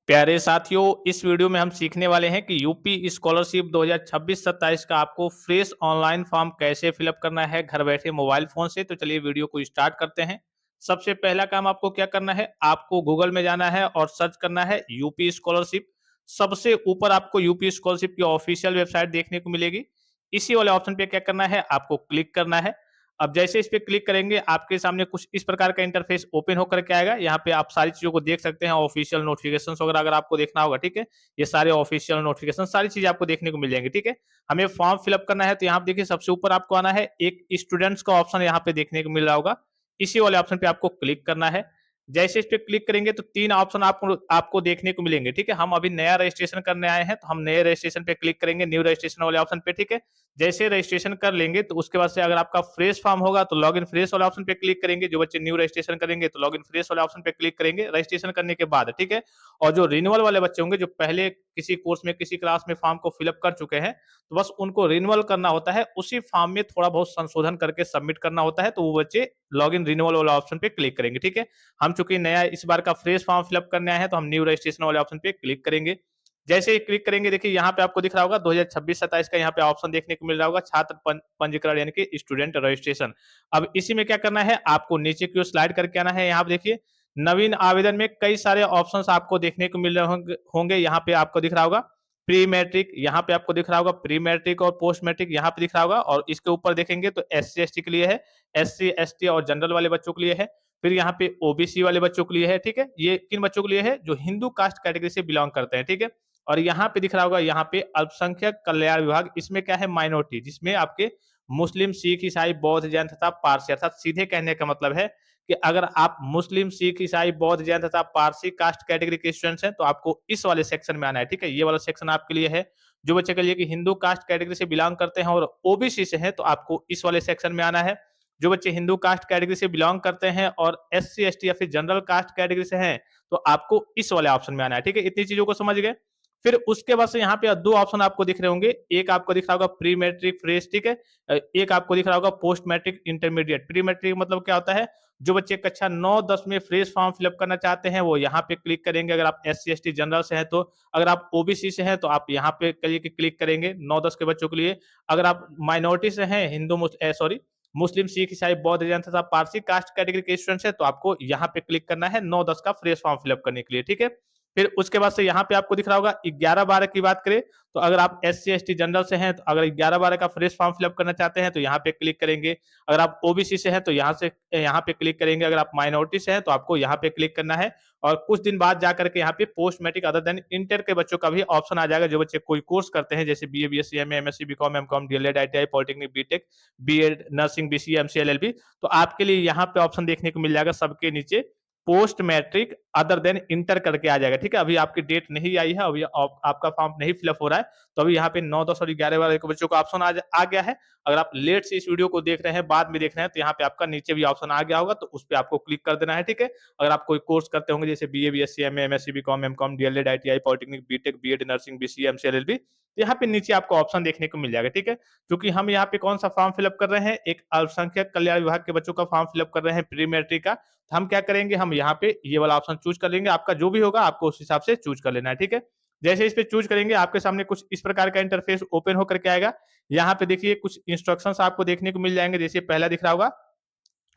प्यारे साथियों, इस वीडियो में हम सीखने वाले हैं कि यूपी स्कॉलरशिप 2026-27 का आपको फ्रेश ऑनलाइन फॉर्म कैसे फिलअप करना है घर बैठे मोबाइल फोन से। तो चलिए वीडियो को स्टार्ट करते हैं। सबसे पहला काम आपको क्या करना है, आपको गूगल में जाना है और सर्च करना है यूपी स्कॉलरशिप। सबसे ऊपर आपको यूपी स्कॉलरशिप की ऑफिशियल वेबसाइट देखने को मिलेगी। इसी वाले ऑप्शन पे क्या करना है, आपको क्लिक करना है। अब जैसे इस पे क्लिक करेंगे, आपके सामने कुछ इस प्रकार का इंटरफेस ओपन होकर के आएगा। यहाँ पे आप सारी चीज़ों को देख सकते हैं, ऑफिशियल नोटिफिकेशंस वगैरह अगर आपको देखना होगा, ठीक है? ये सारे ऑफिशियल नोटिफिकेशन सारी चीज़ें आपको देखने को मिल जाएँगी, ठीक है? हमें फॉर्म फिलअप करना है, तो यहाँ पे देखिए सबसे ऊपर आपको आना है, एक स्टूडेंट्स का ऑप्शन यहाँ पे देखने को मिल रहा होगा। इसी वाले ऑप्शन पे आपको क्लिक करना है। जैसे इस पे क्लिक करेंगे तो 3 ऑप्शन आपको आपको देखने को मिलेंगे, ठीक है? हम अभी नया रजिस्ट्रेशन करने आए हैं, तो हम नए रजिस्ट्रेशन पे क्लिक करेंगे, न्यू रजिस्ट्रेशन वाले ऑप्शन पे, ठीक है? जैसे रजिस्ट्रेशन कर लेंगे तो उसके बाद से अगर आपका फ्रेश फॉर्म होगा तो लॉगिन फ्रेश वाले ऑप्शन पे क्लिक करेंगे। जो बच्चे न्यू रजिस्ट्रेशन करेंगे तो लॉगिन फ्रेश वाले ऑप्शन पे क्लिक करेंगे रजिस्ट्रेशन करने के बाद, ठीक है? और जो रिन्यूअल वाले बच्चे होंगे, जो पहले किसी कोर्स में किसी क्लास में फॉर्म को फिलअप कर चुके हैं, तो बस उनको रिन्यूअल करना होता है। उसी फॉर्म में थोड़ा बहुत संशोधन करके सबमिट करना होता है, तो वो बच्चे लॉगिन रिन्यूअल वाला ऑप्शन पे क्लिक करेंगे, ठीक है? हम चूंकि नया इस बार का फ्रेश फॉर्म फिलअप करने आए हैं, तो हम न्यू रजिस्ट्रेशन वाले ऑप्शन पे क्लिक करेंगे। जैसे ही क्लिक करेंगे, देखिए यहाँ पे आपको दिख रहा होगा 2026-27 का यहाँ पे ऑप्शन देखने को मिल रहा होगा, छात्र पंजीकरण यानी कि स्टूडेंट रजिस्ट्रेशन। अब इसी में क्या करना है, आपको नीचे की ओर स्लाइड करके आना है। यहाँ पे देखिए नवीन आवेदन में कई सारे ऑप्शंस आपको देखने को मिल रहे होंगे। यहाँ पे आपको दिख रहा होगा प्री मैट्रिक, यहाँ पे आपको दिख रहा होगा प्री मैट्रिक और पोस्ट मैट्रिक यहाँ पे दिख रहा होगा। और इसके ऊपर देखेंगे तो SC ST के लिए है, SC ST और जनरल वाले बच्चों के लिए है। फिर यहाँ पे OBC वाले बच्चों के लिए है, ठीक है? ये किन बच्चों के लिए है, जो हिंदू कास्ट कैटेगरी से बिलोंग करते हैं, ठीक है? और यहाँ पे दिख रहा होगा, यहाँ पे अल्पसंख्यक कल्याण विभाग, इसमें क्या है, माइनॉरिटी, जिसमें आपके मुस्लिम, सिख, ईसाई, बौद्ध, जैन तथा पारसी। अर्थात सीधे कहने का मतलब है कि अगर आप मुस्लिम, सिख, ईसाई, बौद्ध, जैन तथा पारसी कास्ट कैटेगरी के स्टूडेंट्स हैं, तो आपको इस वाले सेक्शन में आना है, ठीक है? ये वाला सेक्शन आपके लिए है। जो बच्चे के लिए कि हिंदू कास्ट कैटेगरी से बिलोंग करते हैं और OBC से हैं, तो आपको इस वाले सेक्शन में आना है। जो बच्चे हिंदू कास्ट कैटेगरी से बिलोंग करते हैं और SC ST या फिर जनरल कास्ट कैटेगरी से हैं, तो आपको इस वाले ऑप्शन में आना है, ठीक है? इतनी चीजों को समझ गए। फिर उसके बाद से यहाँ पे 2 ऑप्शन आपको दिख रहे होंगे। एक आपको दिख रहा होगा प्री मैट्रिक फ्रेश, ठीक है? एक आपको दिख रहा होगा post matric intermediate. Pre matric मतलब क्या होता है? जो बच्चे कक्षा 9-10 में फ्रेश फॉर्म फिलअप करना चाहते हैं, वो यहाँ पे क्लिक करेंगे अगर आप SC ST जनरल से हैं तो। अगर आप OBC से हैं तो आप यहाँ पे क्लिक करेंगे 9-10 के बच्चों के लिए। अगर आप माइनॉरिटी से हैं, मुस्लिम, सिख, ईसाई, बौद्ध, जैन तथा पारसी कास्ट कैटेगरी के स्टूडेंट्स हैं, तो आपको यहाँ पे क्लिक करना है 9-10 का फ्रेश फॉर्म फिलअप करने के लिए, ठीक है? फिर उसके बाद से यहाँ पे आपको दिख रहा होगा 11-12 की बात करें, तो अगर आप SC ST जनरल से हैं, तो अगर 11-12 का फ्रेश फॉर्म फिलअप करना चाहते हैं, तो यहाँ पे क्लिक करेंगे। अगर आप OBC से हैं, तो यहाँ पे क्लिक करेंगे। अगर आप माइनॉरिटी से हैं, तो आपको यहाँ पे क्लिक करना है। और कुछ दिन बाद जाकर के यहाँ पे post matric other than inter के बच्चों का भी ऑप्शन आ जाएगा। जो बच्चे कोई कोर्स करते हैं, जैसे BA, BSc, MA, MSc, BCom, MCom, DLED, ITI, polytechnic, BTech, B.Ed, nursing, BCA, MCA, LLB, तो आपके लिए यहाँ पे ऑप्शन देखने को मिल जाएगा सबके नीचे post matric other than inter करके आ जाएगा, ठीक है? अभी आपकी डेट नहीं आई है, अभी आपका फॉर्म नहीं फिलअप हो रहा है, तो अभी यहाँ पे 9-10 और 11-12 के बच्चों का ऑप्शन आ गया है। अगर आप लेट से इस वीडियो को देख रहे हैं, बाद में देख रहे हैं, तो यहाँ पे आपका नीचे भी ऑप्शन आ गया होगा, तो उस पे आपको क्लिक कर देना है, ठीक है? अगर आप कोई कोर्स करते होंगे, जैसे BA, BSc, MA, MSc, BCom, MCom, DLED, ITI, polytechnic, BTech, B.Ed, nursing, BCA, MCA, LLB, तो यहाँ पे नीचे आपको ऑप्शन देखने को मिल जाएगा, ठीक है? क्योंकि हम यहाँ पे कौन सा फॉर्म फिलअप कर रहे हैं, एक अल्पसंख्यक कल्याण विभाग के बच्चों का फॉर्म फिलअप कर रहे हैं प्री मैट्रिक का। तो हम क्या करेंगे, हम यहाँ पे ये वाला ऑप्शन चूज कर लेंगे। आपका जो भी होगा आपको उस हिसाब से चूज कर लेना है, ठीक है? जैसे इस पे चूज करेंगे, आपके सामने कुछ इस प्रकार का इंटरफेस ओपन होकर के आएगा। यहाँ पे देखिए कुछ इंस्ट्रक्शंस आपको देखने को मिल जाएंगे। जैसे पहला दिख रहा होगा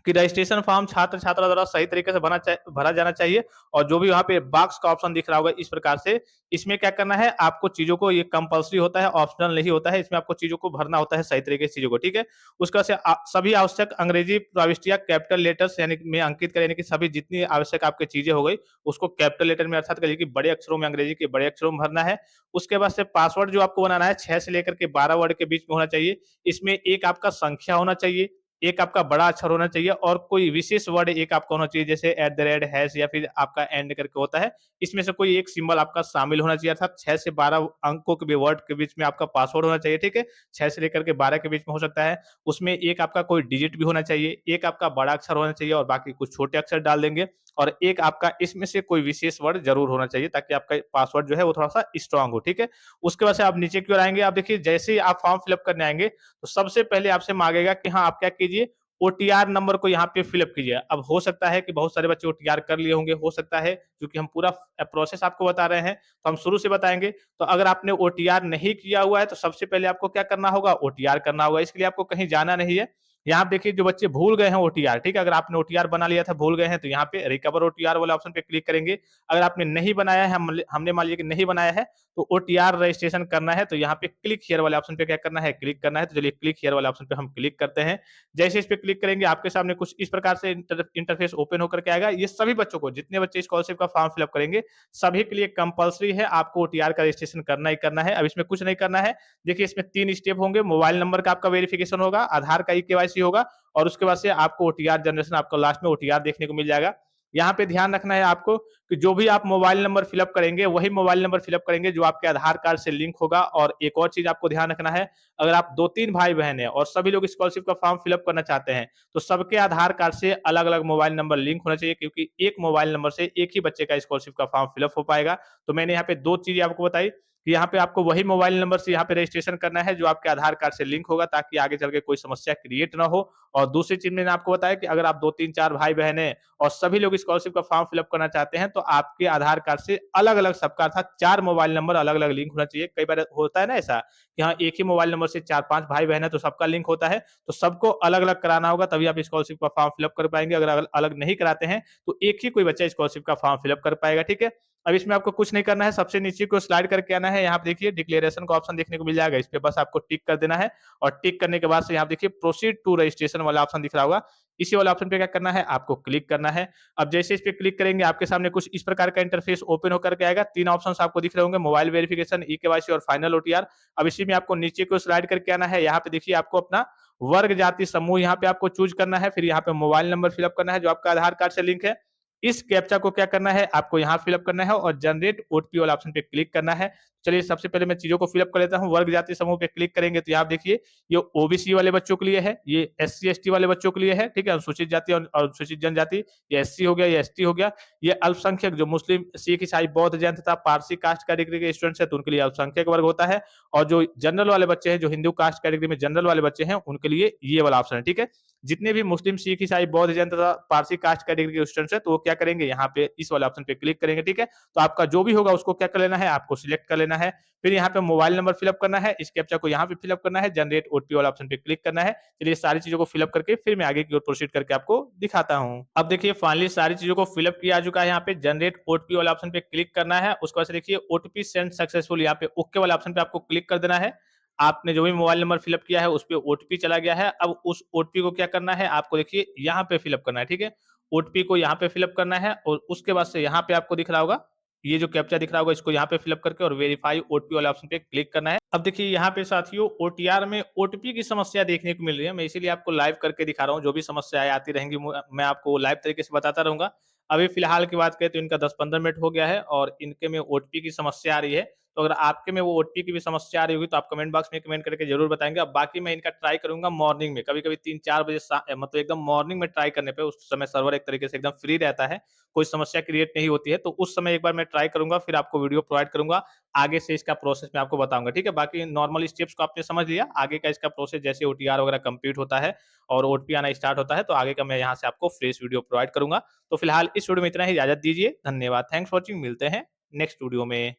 कि रजिस्ट्रेशन फॉर्म छात्र छात्रा द्वारा सही तरीके से भरा जाना चाहिए। और जो भी वहाँ पे बॉक्स का ऑप्शन दिख रहा होगा इस प्रकार से, इसमें क्या करना है, आपको चीजों को, ये कंपलसरी होता है, ऑप्शनल नहीं होता है। इसमें आपको चीजों को भरना होता है सही तरीके से चीजों को, ठीक है? उसका से सभी आवश्यक अंग्रेजी प्रविष्टियां कैपिटल लेटर्स यानी में अंकित करें, यानी कि सभी जितनी आवश्यक आपकी चीजें हो गई उसको कैपिटल लेटर में, अर्थात करिए कि बड़े अक्षरों में, अंग्रेजी के बड़े अक्षरों में भरना है। उसके बाद से पासवर्ड जो आपको बनाना है 6 से लेकर के 12 वर्ड के बीच में होना चाहिए। इसमें एक आपका संख्या होना चाहिए, एक आपका बड़ा अक्षर होना चाहिए और कोई विशेष वर्ड एक आपका होना चाहिए, जैसे एट द रेट, हैश या फिर आपका एंड करके होता है। इसमें से कोई एक सिंबल आपका शामिल होना चाहिए, अर्थात 6 से 12 अंकों के वर्ड के बीच में आपका पासवर्ड होना चाहिए, ठीक है? 6 से लेकर के 12 के बीच में हो सकता है। उसमें एक आपका कोई डिजिट भी होना चाहिए, एक आपका बड़ा अक्षर होना चाहिए और बाकी कुछ छोटे अक्षर डाल देंगे। और एक आपका इसमें से कोई विशेष वर्ड जरूर होना चाहिए, ताकि आपका पासवर्ड जो है वो थोड़ा सा स्ट्रांग हो, ठीक है? उसके बाद से आप नीचे की ओर आएंगे, आप देखिए जैसे ही आप फॉर्म फिलअप करने आएंगे, तो सबसे पहले आपसे मांगेगा कि हाँ, आप क्या कीजिए, ओटीआर नंबर को यहाँ पे फिलअप कीजिए। अब हो सकता है कि बहुत सारे बच्चे ओटीआर कर लिए होंगे, हो सकता है, क्योंकि हम पूरा प्रोसेस आपको बता रहे हैं, तो हम शुरू से बताएँगे। तो अगर आपने ओटीआर नहीं किया हुआ है, तो सबसे पहले आपको क्या करना होगा? ओटीआर करना होगा। इसके लिए आपको कहीं जाना नहीं है। यहाँ पे देखिए जो बच्चे भूल गए हैं ओटीआर, ठीक है? अगर आपने ओटीआर बना लिया था, भूल गए हैं, तो यहाँ पे रिकवर ओटीआर वाले ऑप्शन पे क्लिक करेंगे। अगर आपने नहीं बनाया है, हमने मान लिया कि नहीं बनाया है, तो ओटीआर रजिस्ट्रेशन करना है, तो यहाँ पे क्लिक हियर वाले ऑप्शन पे क्या करना है? क्लिक करना है। तो चलिए क्लिक हियर वाले ऑप्शन पे हम क्लिक करते हैं। जैसे इस पे क्लिक करेंगे, आपके सामने कुछ इस प्रकार से इंटरफेस ओपन होकर के आएगा। ये सभी बच्चों को, जितने बच्चे स्कॉलरशिप का फॉर्म फिलअप करेंगे, सभी के लिए कंपल्सरी है, आपको ओटीआर का रजिस्ट्रेशन करना ही करना है। अब इसमें कुछ नहीं करना है। देखिए इसमें 3 स्टेप होंगे। मोबाइल नंबर का आपका वेरिफिकेशन होगा, आधार का ई-केवाईसी होगा और उसके बाद से आपको ओटीआर जनरेशन, आपको लास्ट में ओटीआर देखने को मिल जाएगा। यहाँ पे ध्यान रखना है आपको कि जो भी आप मोबाइल नंबर फिलअप करेंगे, वही मोबाइल नंबर फिलअप करेंगे जो आपके आधार कार्ड से लिंक होगा। और एक और चीज आपको ध्यान रखना है, अगर आप 2-3 भाई-बहन हैं और सभी लोग स्कॉलरशिप का फॉर्म फिलअप करना चाहते हैं, तो सबके आधार कार्ड से अलग-अलग मोबाइल नंबर लिंक होना चाहिए, क्योंकि एक मोबाइल नंबर से एक ही बच्चे का स्कॉलरशिप का फॉर्म फिलअप हो पाएगा। तो मैंने यहाँ पे 2 चीजें आपको बताई कि यहाँ पे आपको वही मोबाइल नंबर से यहाँ पे रजिस्ट्रेशन करना है जो आपके आधार कार्ड से लिंक होगा, ताकि आगे चल के कोई समस्या क्रिएट ना हो। और दूसरी चीज मैंने आपको बताया कि अगर आप 2-3-4 भाई-बहन हैं और सभी लोग स्कॉलरशिप का फॉर्म फिलअप करना चाहते हैं, तो आपके आधार कार्ड से अलग-अलग, सबका अर्थात 4 मोबाइल नंबर अलग-अलग लिंक होना चाहिए। कई बार होता है ना ऐसा कि हाँ, एक ही मोबाइल नंबर से 4-5 भाई-बहन है तो सबका लिंक होता है, तो सबको अलग-अलग कराना होगा, तभी आप स्कॉलरशिप का फॉर्म फिलअप कर पाएँगे। अगर अलग नहीं कराते हैं, तो एक ही कोई बच्चा स्कॉलरशिप का फॉर्म फिलअप कर पाएगा, ठीक है? अब इसमें आपको कुछ नहीं करना है, सबसे नीचे को स्लाइड करके आना है। यहाँ पे देखिए डिक्लेरेशन का ऑप्शन देखने को मिल जाएगा, इस पे बस आपको टिक कर देना है और टिक करने के बाद से यहाँ देखिए प्रोसीड टू रजिस्ट्रेशन वाला ऑप्शन दिख रहा होगा, इसी वाले ऑप्शन पे क्या करना है? आपको क्लिक करना है। अब जैसे इस पे क्लिक करेंगे, आपके सामने कुछ इस प्रकार का इंटरफेस ओपन होकर के आएगा। 3 ऑप्शंस आपको दिख रहे होंगे, मोबाइल वेरिफिकेशन, ई-केवाईसी और फाइनल ओटीआर। अब इसी में आपको नीचे को स्लाइड करके आना है। यहाँ पे देखिए आपको अपना वर्ग, जाति, समूह यहाँ पे आपको चूज़ करना है। फिर यहाँ पे मोबाइल नंबर फिलअप करना है जो आपका आधार कार्ड से लिंक है। इस कैप्चा को क्या करना है? आपको यहाँ फिलअप करना है और जनरेट ओटीपी वाला ऑप्शन पे क्लिक करना है। चलिए सबसे पहले मैं चीज़ों को फिलअप कर लेता हूँ। वर्ग, जाति, समूह पे क्लिक करेंगे तो यहाँ आप देखिए ये ओबीसी वाले बच्चों के लिए है, ये एससी एसटी वाले बच्चों के लिए है, ठीक है? अनुसूचित जाति और अनुसूचित जनजाति, ये एससी हो गया, ये एसटी हो गया। ये अल्पसंख्यक जो मुस्लिम, सिख, ईसाई, बौद्ध, जैन तथा पारसी कास्ट कैटेगरी के स्टूडेंट्स हैं, तो उनके लिए अल्पसंख्यक वर्ग होता है। और जो जनरल वाले बच्चे हैं, जो हिंदू कास्ट कैटेगरी में जनरल वाले बच्चे हैं, उनके लिए ये वाला ऑप्शन है, ठीक है? जितने भी मुस्लिम, सिख, ईसाई, बौद्ध, जैन तथा पारसी कास्ट कैटेगरी के स्टूडेंट्स हैं, तो वो क्या करेंगे? यहाँ पे इस वाले ऑप्शन पे क्लिक करेंगे, ठीक है? तो आपका जो भी होगा उसको क्या कर लेना है? आपको सिलेक्ट कर लेना है। फिर यहाँ पे मोबाइल नंबर फिलअप करना है, इस कैप्चा को यहाँ पे फिलअप करना है, जनरेट ओटीपी वाला ऑप्शन पे क्लिक करना है। चलिए सारी चीज़ों को फिलअप करके फिर मैं आगे की ओर प्रोसीड करके आपको दिखाता हूँ। अब देखिए फाइनली सारी चीज़ों को फिलअप किया जा चुका है। यहाँ पे जनरेट ओटीपी वाला ऑप्शन पे क्लिक करना है। उसके बाद से देखिए ओटीपी सेंड सक्सेसफुल, यहाँ पे ओके वाले ऑप्शन पे आपको क्लिक कर देना है। आपने जो भी मोबाइल नंबर फिलअप किया है उस पे ओटीपी चला गया है। अब उस ओटीपी को क्या करना है? आपको देखिए यहाँ पे फिलअप करना है, ठीक है? ओटीपी को यहाँ पे फिलअप करना है और उसके बाद से यहाँ पे आपको दिख रहा होगा, ये जो कैप्चा दिख रहा होगा, इसको यहाँ पे फिलअप करके और वेरीफाई ओटीपी वाले ऑप्शन पे क्लिक करना है। अब देखिए यहाँ पे साथियों ओटीआर में ओटीपी की समस्या देखने को मिल रही है। मैं इसीलिए आपको लाइव करके दिखा रहा हूँ। जो भी समस्याएँ आती रहेंगी मैं आपको लाइव तरीके से बताता रहूँगा। अभी फिलहाल की बात करें तो इनका 10-15 मिनट हो गया है और इनके में ओटीपी की समस्या आ रही है। तो अगर आपके में वो ओटीपी की भी समस्या आ रही होगी तो आप कमेंट बॉक्स में कमेंट करके ज़रूर बताएँगे। अब बाकी मैं इनका ट्राई करूँगा मॉर्निंग में, कभी-कभी 3-4 बजे मतलब एकदम मॉर्निंग में ट्राई करने पे उस समय सर्वर एक तरीके से एकदम फ्री रहता है, कोई समस्या क्रिएट नहीं होती है। तो उस समय एक बार मैं ट्राई करूँगा, फिर आपको वीडियो प्रोवाइड करूँगा। आगे से इसका प्रोसेस मैं आपको बताऊँगा, ठीक है? बाकी नॉर्मल स्टेप्स को आपने समझ लिया, आगे का इसका प्रोसेस जैसे ओटीआर वगैरह कंप्लीट होता है और ओटीपी आना स्टार्ट होता है, तो आगे का मैं यहाँ से आपको फ्रेश वीडियो प्रोवाइड करूँगा। तो फिलहाल इस वीडियो में इतना ही, इजाज़त दीजिए। धन्यवाद। Thanks for watching. मिलते हैं नेक्स्ट वीडियो में।